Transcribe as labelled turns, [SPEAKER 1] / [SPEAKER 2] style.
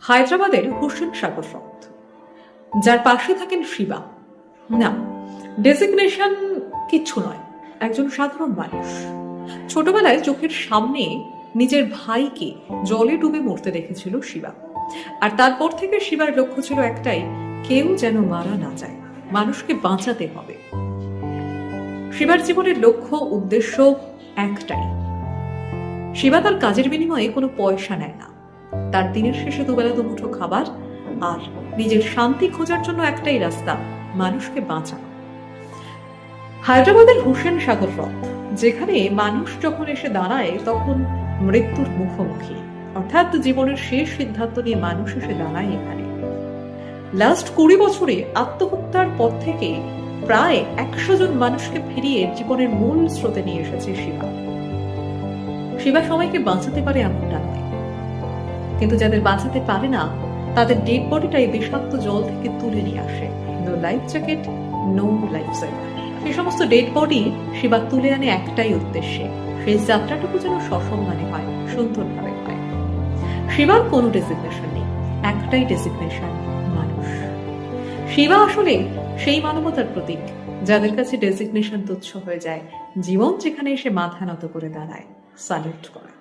[SPEAKER 1] হায়দ্রাবাদের হুসেন সাগর হ্রদ, যার পাশে থাকেন শিবা। না, ডেজিগনেশন কিচ্ছু নয়, একজন সাধারণ মানুষ। ছোটবেলায় চোখের সামনে নিজের ভাইকে জলে ডুবে মরতে দেখেছিল শিবা, আর তারপর থেকে শিবার লক্ষ্য ছিল একটাই, কেউ যেন মারা না যায়, মানুষকে বাঁচাতে হবে। শিবার জীবনের লক্ষ্য উদ্দেশ্য একটাই। শিবা তার কাজের বিনিময়ে কোনো পয়সা নেয় না, তার দিনের শেষে দুবেলা দুমুঠো খাবার আর নিজের শান্তি খোঁজার জন্য একটাই রাস্তা, মানুষকে বাঁচানো। হায়দ্রাবাদের হুসেন সাগর হ্রদ, যেখানে মানুষ যখন এসে দাঁড়ায় তখন মৃত্যুর মুখোমুখি, অর্থাৎ জীবনের শেষ সিদ্ধান্ত নিয়ে মানুষ এসে দাঁড়ায় এখানে। লাস্ট 20 বছরে আত্মহত্যার পর থেকে প্রায় 100 জন মানুষকে ফিরিয়ে জীবনের মূল স্রোতে নিয়ে এসেছে শিবা। শিবা সবাইকে বাঁচাতে পারে এমনটা নয়, কিন্তু যাদের বাঁচাতে পারে না তাদের ডেড বডিটাই বিষাক্ত জল থেকে তুলে নিয়ে আসে। No life jacket, no life saver. সেই সমস্ত ডেড বডি শিবা তুলে আনে একটাই উদ্দেশ্যে, সেই যাত্রাটুকু যেন সসম্মানে হয়, সুন্দরভাবে হয়। শিবার কোনো ডেজিগনেশন নেই, একটাই ডেজিগনেশন, মানুষ। শিবা আসলে সেই মানবতার প্রতীক যাদের কাছে ডেজিগনেশন তুচ্ছ হয়ে যায়, জীবন যেখানে এসে মাথা নত করে দাঁড়ায়, স্যালুট করে।